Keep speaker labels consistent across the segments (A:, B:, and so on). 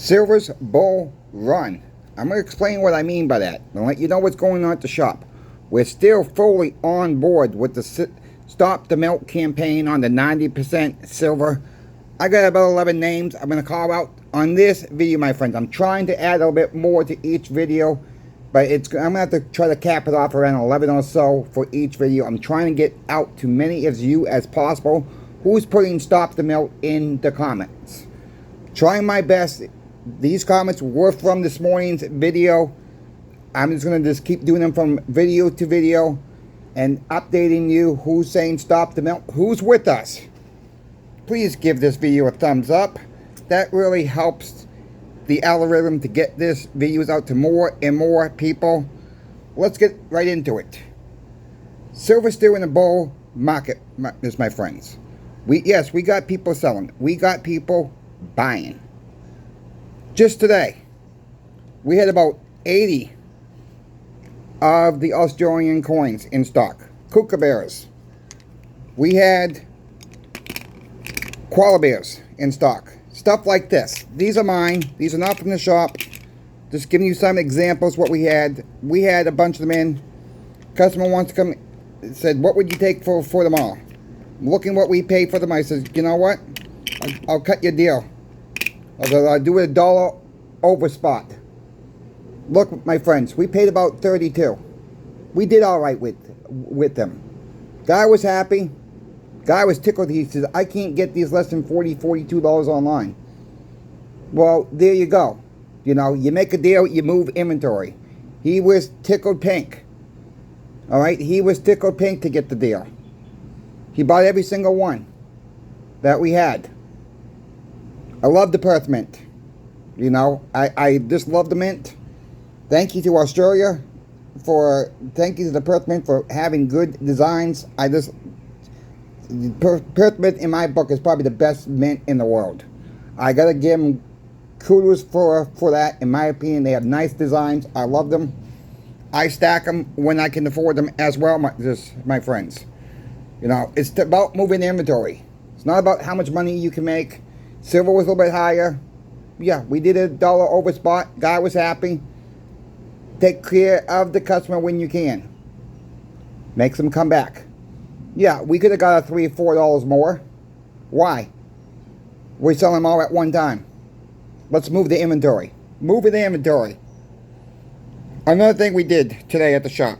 A: Silver's Bull Run. I'm going to explain what I mean by that and let you know what's going on at the shop. We're still fully on board with the Stop the Melt campaign on the 90% silver. I got about 11 names I'm going to call out on this video, my friends. I'm trying to add a little bit more to each video, but I'm going to have to try to cap it off around 11 or so for each video. I'm trying to get out to many of you as possible who's putting Stop the Melt in the comments. Trying my best. These comments were from this morning's video. I'm just going to just keep doing them from video to video and updating you who's saying Stop the Melt, who's with us. Please give this video a thumbs up. That really helps the algorithm to get this videos out to more and more people. Let's get right into it. Silver still in the bull market, my friends. We got people selling. We got people buying. Just today, we had about 80 of the Australian coins in stock. Kookaburras. We had koala bears in stock. Stuff like this. These are mine. These are not from the shop. Just giving you some examples what we had. We had a bunch of them in. Customer wants to come, said, what would you take for them all? Looking what we paid for them, I said, you know what? I'll cut your deal. I'll do it $1 over spot. Look, my friends, we paid about 32. We did all right with them. Guy was happy. Guy was tickled. He says, I can't get these less than $40, $42 online. Well, there you go. You know, you make a deal, you move inventory. He was tickled pink. All right? He was tickled pink to get the deal. He bought every single one that we had. I love the Perth Mint. You know, I just love the mint. Thank you to Australia thank you to the Perth Mint for having good designs. Perth Mint in my book is probably the best mint in the world. I gotta give them kudos for that. In my opinion, they have nice designs. I love them. I stack them when I can afford them as well, my friends. You know, it's about moving inventory. It's not about how much money you can make. Silver was a little bit higher. Yeah, we did $1 over spot. Guy was happy. Take care of the customer when you can. Makes them come back. Yeah, we could have got a $3 or $4 more. Why? We're selling them all at one time. Let's move the inventory. Move the inventory. Another thing we did today at the shop.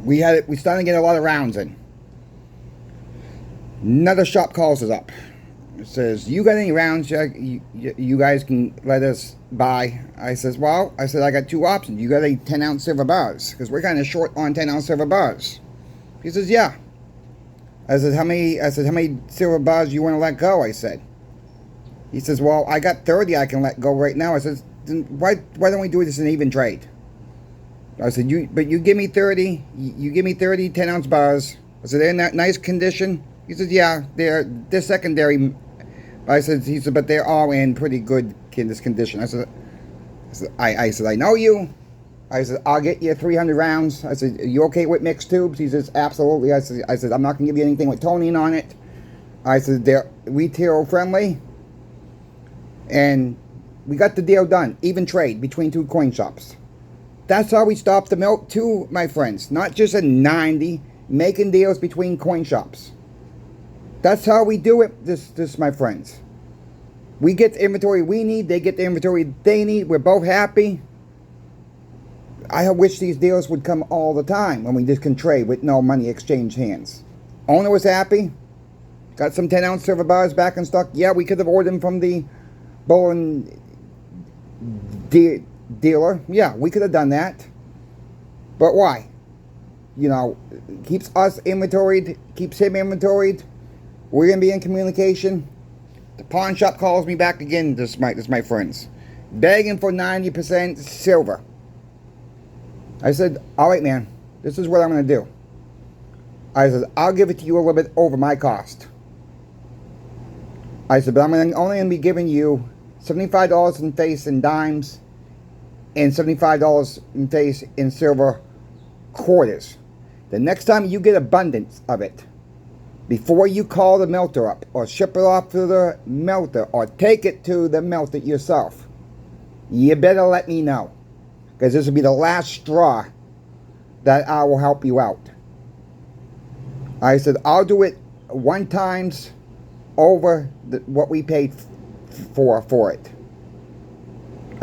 A: We started to get a lot of rounds in. Another shop calls us up. It says, you got any rounds you guys can let us buy? I says, well, I got two options. You got any 10-ounce silver bars? Because we're kind of short on 10-ounce silver bars. He says, yeah. I said, how many silver bars you want to let go? I said. He says, well, I got 30 I can let go right now. I said, why don't we do this in even trade? I said, you give me 30, you give me 30 10-ounce bars. I said, they're in that nice condition? He said, yeah, they're secondary. He said, but they're all in pretty good condition. I said, I know you. I said, I'll get you 300 rounds. I said, are you okay with mixed tubes? He says, absolutely. I said, I'm not going to give you anything with toning on it. I said, they're retail friendly. And we got the deal done. Even trade between two coin shops. That's how we stop the melt too, my friends. Not just a 90, making deals between coin shops. That's how we do it, this my friends. We get the inventory we need, they get the inventory they need. We're both happy. I wish these deals would come all the time when we just can trade with no money exchange hands. Owner was happy. Got some 10-ounce silver bars back in stock. Yeah, we could have ordered them from the Bolin dealer. Yeah, we could have done that. But why? You know, keeps us inventoried, keeps him inventoried. We're going to be in communication. The pawn shop calls me back again, this my friends. Begging for 90% silver. I said, all right, man. This is what I'm going to do. I said, I'll give it to you a little bit over my cost. I said, but I'm only going to be giving you $75 in face in dimes and $75 in face in silver quarters. The next time you get abundance of it, before you call the melter up or ship it off to the melter or take it to the melter yourself, you better let me know, because this will be the last straw that I will help you out. I said, I'll do it one times over what we paid for it.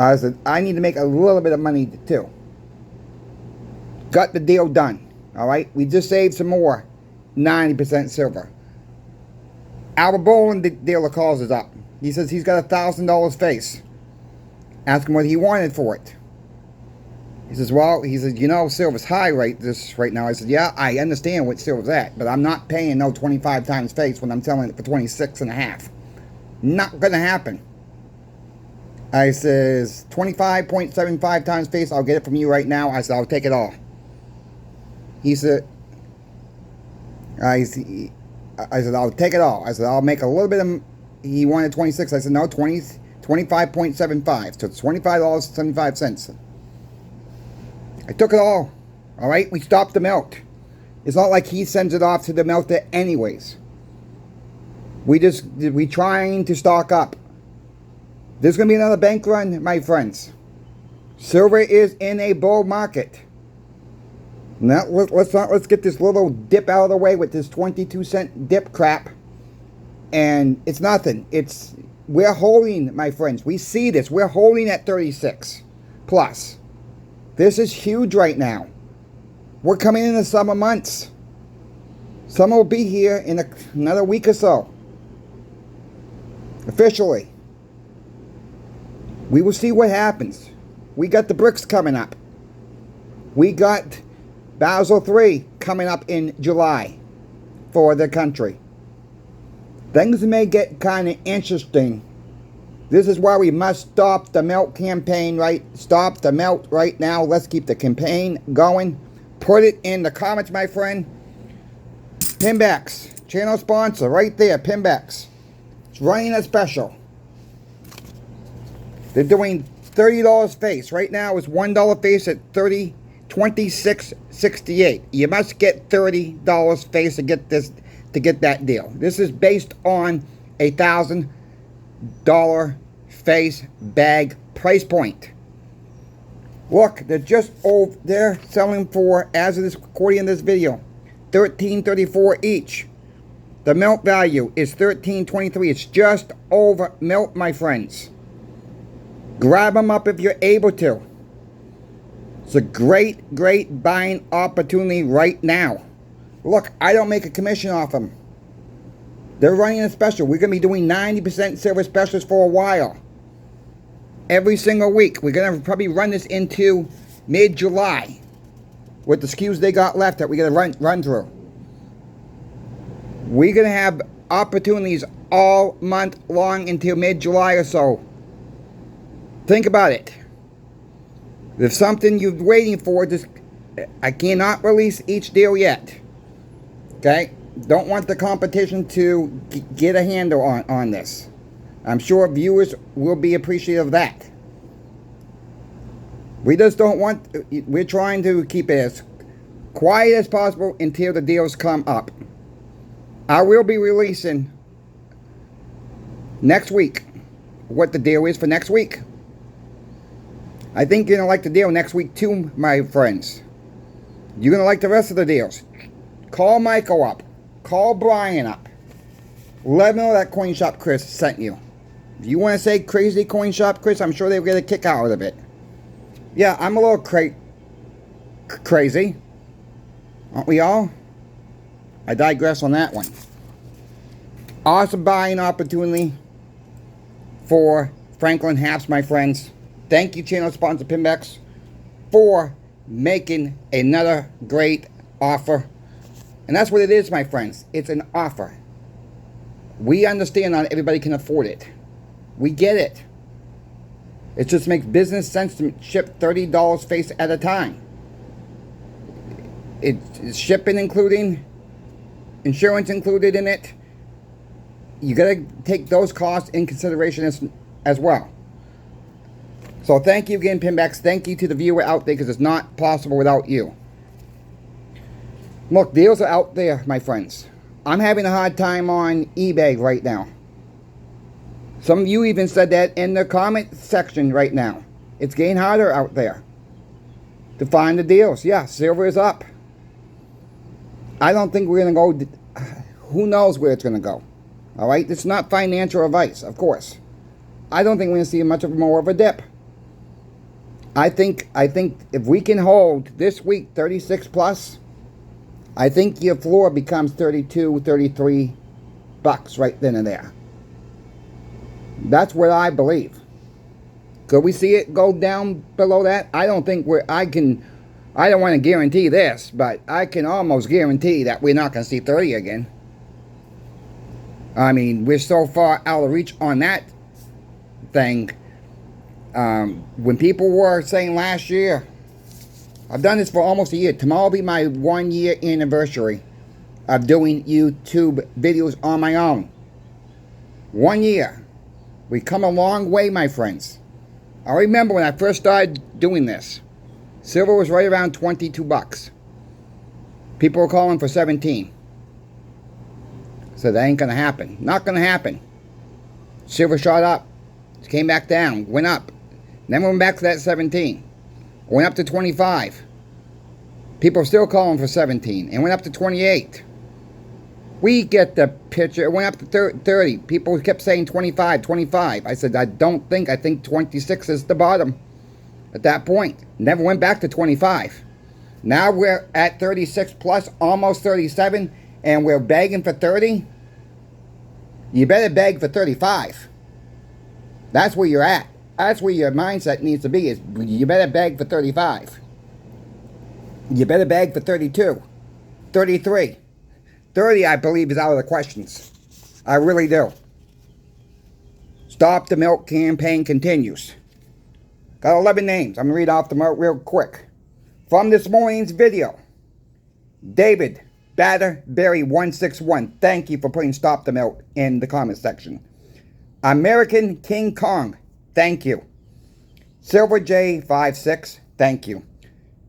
A: I said, I need to make a little bit of money too. Got the deal done. All right, we just saved some more 90% silver. Our bowling dealer calls us up. He says he's got $1,000 face. Ask him what he wanted for it. He says, well, he says, you know, silver's high right now. I said, yeah, I understand what silver's at, but I'm not paying no 25 times face when I'm selling it for 26 and a half. Not gonna happen. I says, 25.75 times face, I'll get it from you right now. I said, I'll take it all. He said, I said, I'll take it all. I said, I'll make a little bit of, he wanted 26. I said, no, 25.75. So it's $25.75. I took it all. All right, we stopped the melt. It's not like he sends it off to the melter anyways. We trying to stock up. There's going to be another bank run, my friends. Silver is in a bull market. Now, let's get this little dip out of the way with this 22-cent dip crap. And it's nothing. We're holding, my friends. We see this. We're holding at 36 plus. This is huge right now. We're coming in the summer months. Summer will be here in another week or so. Officially. We will see what happens. We got the BRICS coming up. We got Basel III coming up in July for the country. Things may get kind of interesting. This is why we must stop the melt campaign, right? Stop the melt right now. Let's keep the campaign going. Put it in the comments, my friend. Pinbacks, channel sponsor, right there, Pinbacks. It's running a special. They're doing $30 face. Right now it's $1 face at $26.68. You must get $30 face to get this, to get that deal. This is based on $1,000 face bag price point. Look, they're selling for, as of this recording in this video, $13.34 each. The melt value is $13.23. It's just over melt, my friends. Grab them up if you're able to. It's a great buying opportunity right now. Look, I don't make a commission off them. They're running a special. We're going to be doing 90% silver specials for a while. Every single week. We're going to probably run this into mid-July with the SKUs they got left that we're going to run through. We're going to have opportunities all month long until mid-July or so. Think about it. If something you're waiting for, I cannot release each deal yet. Okay? Don't want the competition to get a handle on this. I'm sure viewers will be appreciative of that. We just don't want, we're trying to keep it as quiet as possible until the deals come up. I will be releasing next week what the deal is for next week. I think you're going to like the deal next week too, my friends. You're going to like the rest of the deals. Call Michael up. Call Brian up. Let them know that Coin Shop Chris sent you. If you want to say crazy Coin Shop Chris, I'm sure they'll get a kick out of it. Yeah, I'm a little crazy. Aren't we all? I digress on that one. Awesome buying opportunity for Franklin Haps, my friends. Thank you, channel sponsor Pinbacks, for making another great offer. And that's what it is, my friends. It's an offer. We understand not everybody can afford it. We get it. It just makes business sense to ship $30 face at a time. It's shipping including, insurance included in it. You got to take those costs in consideration as well. So thank you again, Pinbacks. Thank you to the viewer out there, because it's not possible without you. Look, deals are out there, my friends. I'm having a hard time on eBay right now. Some of you even said that in the comment section right now. It's getting harder out there to find the deals. Yeah, silver is up. I don't think we're going to go. Who knows where it's going to go? All right? It's not financial advice, of course. I don't think we're going to see much of more of a dip. I think if we can hold this week 36 plus, I think your floor becomes 32, 33 bucks right then and there. That's what I believe. Could we see it go down below that? I don't think I don't want to guarantee this, but I can almost guarantee that we're not going to see 30 again. I mean, we're so far out of reach on that thing. When people were saying last year, I've done this for almost a year. Tomorrow will be my 1 year anniversary of doing YouTube videos on my own. 1 year. We come a long way, my friends. I remember when I first started doing this, silver was right around 22 bucks. People were calling for 17. So that ain't going to happen. Not going to happen. Silver shot up. Came back down. Went up. Then went back to that 17. Went up to 25. People are still calling for 17. And went up to 28. We get the picture. It went up to 30. People kept saying 25, 25. I said, I think 26 is the bottom at that point. Never went back to 25. Now we're at 36 plus, almost 37, and we're begging for 30. You better beg for 35. That's where you're at. That's where your mindset needs to be, is you better beg for 35. You better beg for 32, 33. 30, I believe, is out of the questions. I really do. Stop the Milk campaign continues. Got 11 names. I'm going to read off them real quick. From this morning's video, David Batterberry 161. Thank you for putting Stop the Milk in the comment section. American King Kong. Thank you. Silver J56. Thank you.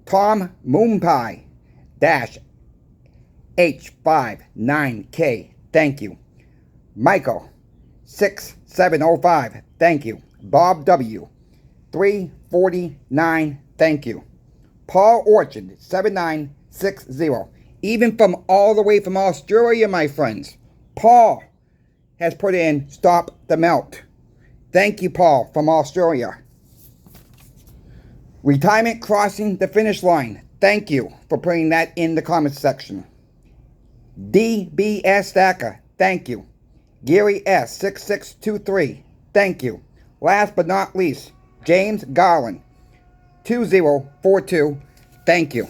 A: Tom Moonpie Dash H59K. Thank you. Michael 6705. Thank you. Bob W 349. Thank you. Paul Orchard 7960. Even from all the way from Australia, my friends, Paul has put in Stop the Melt. Thank you, Paul, from Australia. Retirement Crossing the Finish Line. Thank you for putting that in the comment section. DBS Stacker. Thank you. Gary S6623. Thank you. Last but not least, James Garland 2042. Thank you.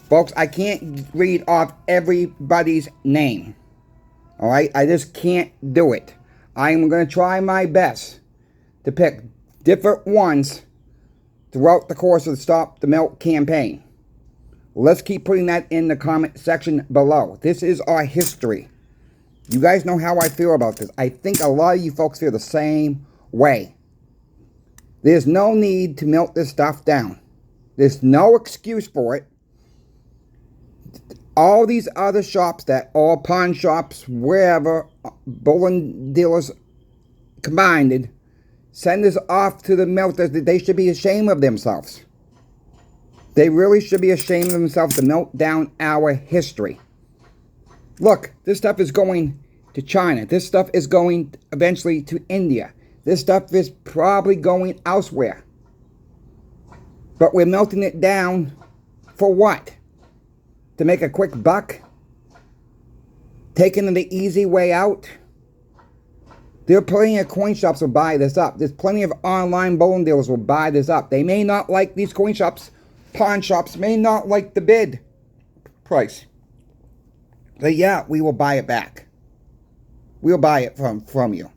A: Folks, I can't read off everybody's name. Alright? I just can't do it. I'm going to try my best to pick different ones throughout the course of the Stop the Milk campaign. Let's keep putting that in the comment section below. This is our history. You guys know how I feel about this. I think a lot of you folks feel the same way. There's no need to melt this stuff down. There's no excuse for it. All these other shops that, all pawn shops, wherever, bullion dealers combined, send this off to the melters. They should be ashamed of themselves. They really should be ashamed of themselves to melt down our history. Look, this stuff is going to China. This stuff is going eventually to India. This stuff is probably going elsewhere. But we're melting it down for what? To make a quick buck? Taking the easy way out? There are plenty of coin shops will buy this up. There's plenty of online bullion dealers will buy this up. They may not like these coin shops. Pawn shops may not like the bid price. But yeah, we will buy it back. We'll buy it from you.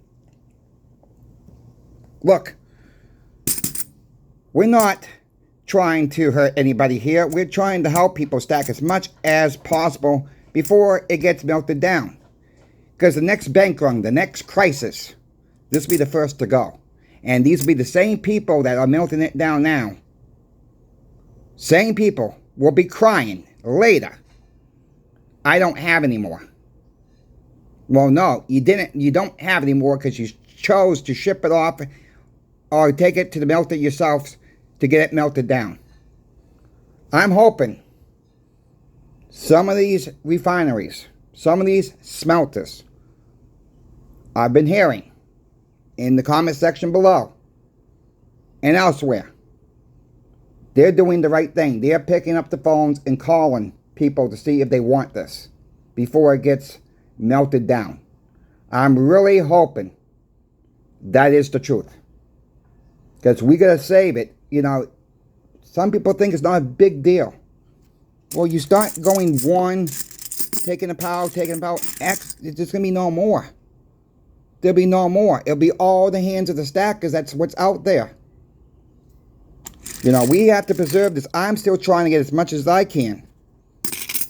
A: Look, we're not trying to hurt anybody here. We're trying to help people stack as much as possible before it gets melted down. Because the next bank run, the next crisis, this will be the first to go. And these will be the same people that are melting it down now. Same people will be crying later I don't have any more. Well, no, you didn't. You don't have any more because you chose to ship it off or take it to the melter yourselves to get it melted down. I'm hoping some of these refineries, some of these smelters, I've been hearing in the comment section below and elsewhere, they're doing the right thing. They're picking up the phones and calling people to see if they want this before it gets melted down. I'm really hoping that is the truth, because we gotta save it. You know, some people think it's not a big deal. Well, you start going one, taking the power, X, there's gonna be no more. There'll be no more. It'll be all the hands of the stackers. That's what's out there. You know, we have to preserve this. I'm still trying to get as much as I can.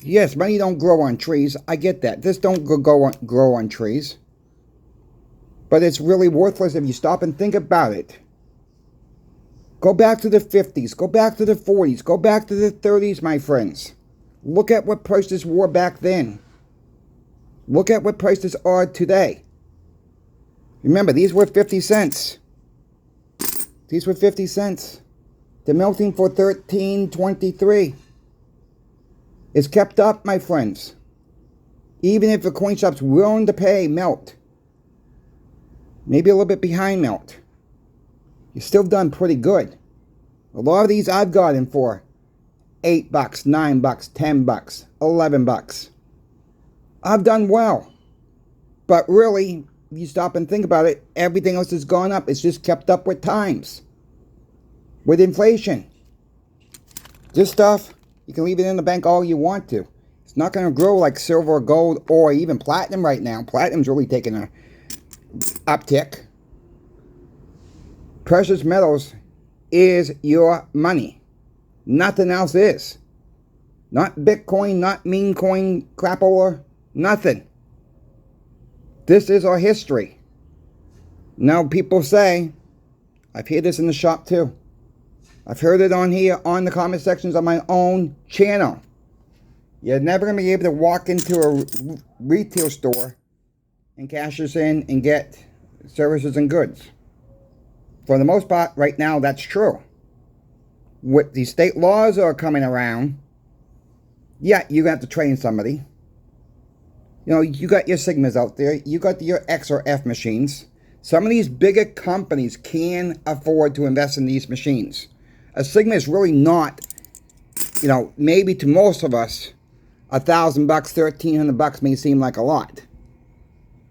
A: Yes, money don't grow on trees. I get that. This don't grow on trees. But it's really worthless if you stop and think about it. Go back to the 50s. Go back to the 40s. Go back to the 30s, my friends. Look at what prices were back then. Look at what prices are today. Remember, these were 50 cents. These were 50 cents. They're melting for $13.23. It's kept up, my friends. Even if the coin shop's willing to pay melt, maybe a little bit behind melt, you're still done pretty good. A lot of these I've gotten for $8, $9, $10, $11. I've done well. But really, if you stop and think about it, everything else has gone up. It's just kept up with times. With inflation. This stuff, you can leave it in the bank all you want to. It's not going to grow like silver or gold or even platinum right now. Platinum's really taking a uptick. Precious metals is your money. Nothing else is. Not Bitcoin, not meme coin, crapola, nothing. This is our history. Now people say, I've heard this in the shop too. I've heard it on here, on the comment sections on my own channel. You're never going to be able to walk into a retail store and cash this in and get services and goods. For the most part, right now, that's true. With the state laws are coming around, yeah, you're going to have to train somebody. You know, you got your Sigmas out there. You got your X or F machines. Some of these bigger companies can afford to invest in these machines. A Sigma is really not, you know, maybe to most of us, $1,000, $1,300 may seem like a lot.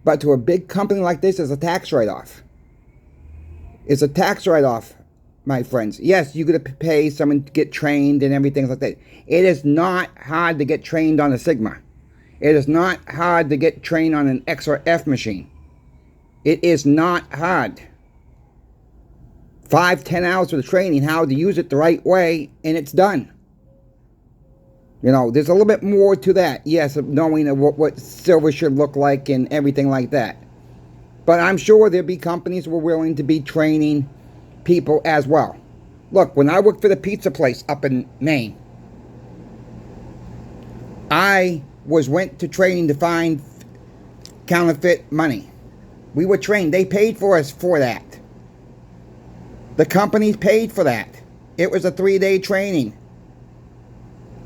A: But to a big company like this, it's a tax write-off. It's a tax write-off, my friends. Yes, you're going to pay someone to get trained and everything like that. It is not hard to get trained on a Sigma. It is not hard to get trained on an X or F machine. It is not hard. 5-10 hours of training, how to use it the right way, and it's done. You know, there's a little bit more to that. Yes, knowing what silver should look like and everything like that. But I'm sure there'll be companies who are willing to be training people as well. Look, when I worked for the pizza place up in Maine, I went to training to find counterfeit money. We were trained. They paid for us for that. The companies paid for that. It was a 3-day training.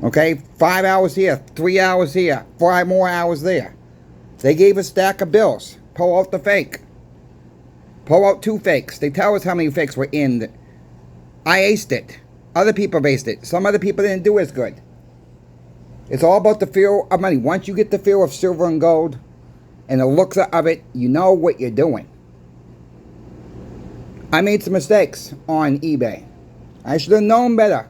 A: Okay, 5 hours here, 3 hours here, 5 more hours there. They gave us a stack of bills. Pull out the fake. Pull out 2 fakes. They tell us how many fakes were in. I aced it. Other people aced it. Some other people didn't do as good. It's all about the feel of money. Once you get the feel of silver and gold and the looks of it, you know what you're doing. I made some mistakes on eBay. I should have known better.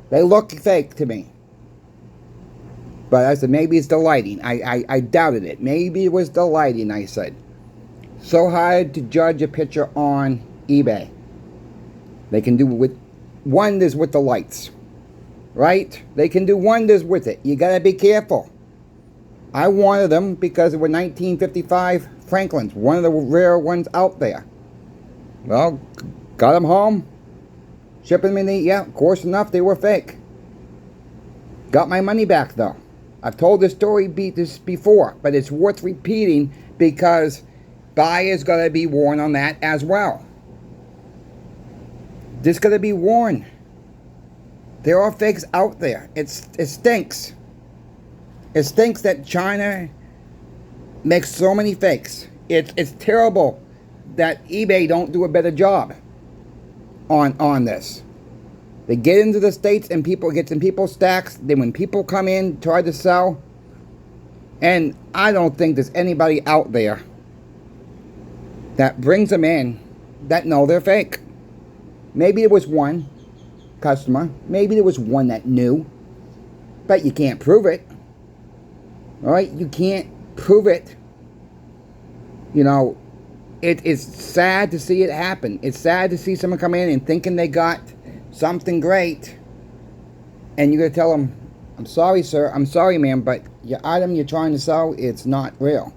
A: They look fake to me. But I said, maybe it's the lighting. I doubted it. Maybe it was the lighting, I said. So hard to judge a picture on eBay. They can do wonders with the lights. Right? They can do wonders with it. You gotta be careful. I wanted them because they were 1955 Franklins. One of the rare ones out there. Well, got them home. Shipping them in the, yeah, of course enough, they were fake. Got my money back though. I've told this story before, but it's worth repeating because buyers got to be warned on that as well. This got to be warned. There are fakes out there. It stinks. It stinks that China makes so many fakes. It's terrible that eBay don't do a better job on this. They get into the States and people get in people's stacks. Then when people come in, try to sell. And I don't think there's anybody out there that brings them in that know they're fake. Maybe there was one customer. Maybe there was one that knew. But you can't prove it. Alright? You can't prove it. You know, it is sad to see it happen. It's sad to see someone come in and thinking they got something great, and you're going to tell them, I'm sorry, sir, I'm sorry, ma'am, but your item you're trying to sell, it's not real.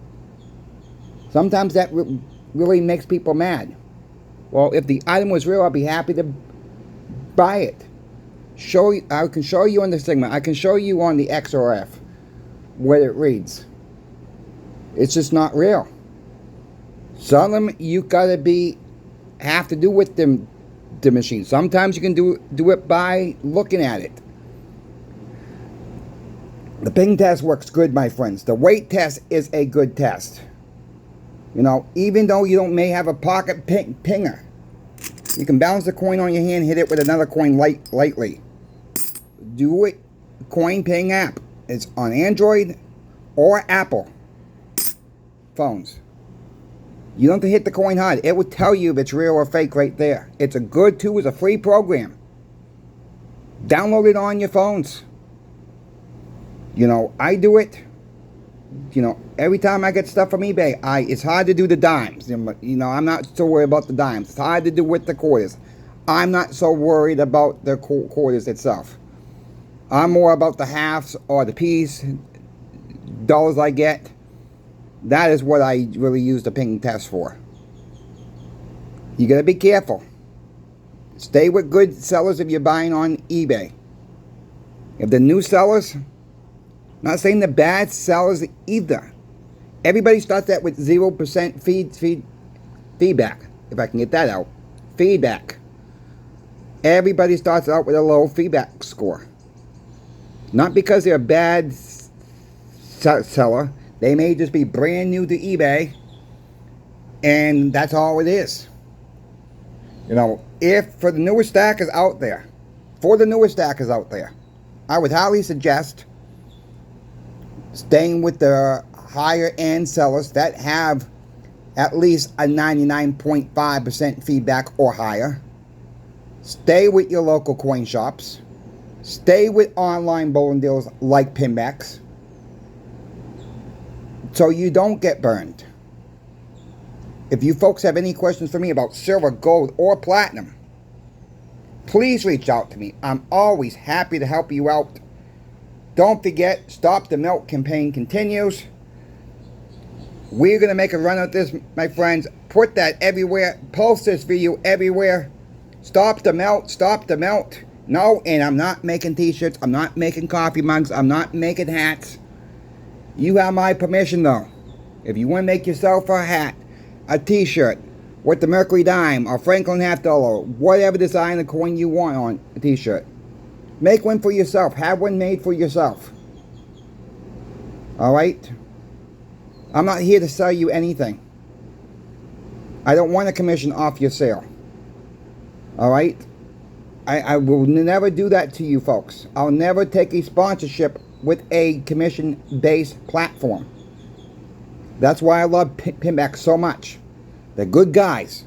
A: Sometimes that really makes people mad. Well, if the item was real, I'd be happy to buy it. I can show you on the segment. I can show you on the XRF what it reads. It's just not real. Some of them you gotta have to do with the machine. Sometimes you can do it by looking at it. The ping test works good, my friends. The weight test is a good test. You know, even though you may have a pocket pinger, you can balance the coin on your hand, hit it with another coin lightly. Do it. Coin ping app. It's on Android or Apple phones. You don't have to hit the coin hard. It will tell you if it's real or fake right there. It's a good tool. It's a free program. Download it on your phones. You know, I do it. You know, every time I get stuff from eBay, it's hard to do the dimes. You know, I'm not so worried about the dimes. It's hard to do with the quarters. I'm not so worried about the quarters itself. I'm more about the halves or the piece, dollars I get. That is what I really use the ping test for. You gotta be careful. Stay with good sellers if you're buying on eBay. If the new sellers, not saying the bad sellers either. Everybody starts that with 0% feedback. If I can get that out. Feedback. Everybody starts out with a low feedback score. Not because they're a bad seller. They may just be brand new to eBay, and that's all it is. You know, if for the newer stackers out there, I would highly suggest staying with the higher end sellers that have at least a 99.5% feedback or higher. Stay with your local coin shops. Stay with online bowling deals like Pinbacks, so you don't get burned. If you folks have any questions for me about silver, gold, or platinum, please reach out to me. I'm always happy to help you out. Don't forget, Stop the Melt campaign continues. We're going to make a run at this, my friends. Put that everywhere. Post this video everywhere. Stop the melt. Stop the melt. No, and I'm not making t-shirts. I'm not making coffee mugs. I'm not making hats. You have my permission, though. If you want to make yourself a hat, a t-shirt with the Mercury dime or Franklin half dollar, whatever design of coin you want on a t-shirt, make one for yourself. Have one made for yourself. Alright? I'm not here to sell you anything. I don't want a commission off your sale. Alright? I will never do that to you folks. I'll never take a sponsorship with a commission-based platform. That's why I love Pinback so much. They're good guys.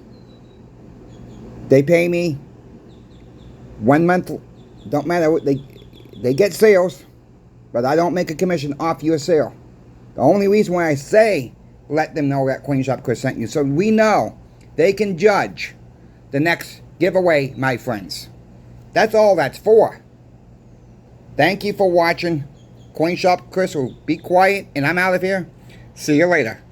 A: They pay me 1 month. Don't matter what they get sales, but I don't make a commission off your sale. The only reason why I say let them know that Coin Shop Chris sent you, so we know they can judge the next giveaway, my friends. That's all that's for. Thank you for watching. Coin Shop Chris will be quiet, and I'm out of here. See you later.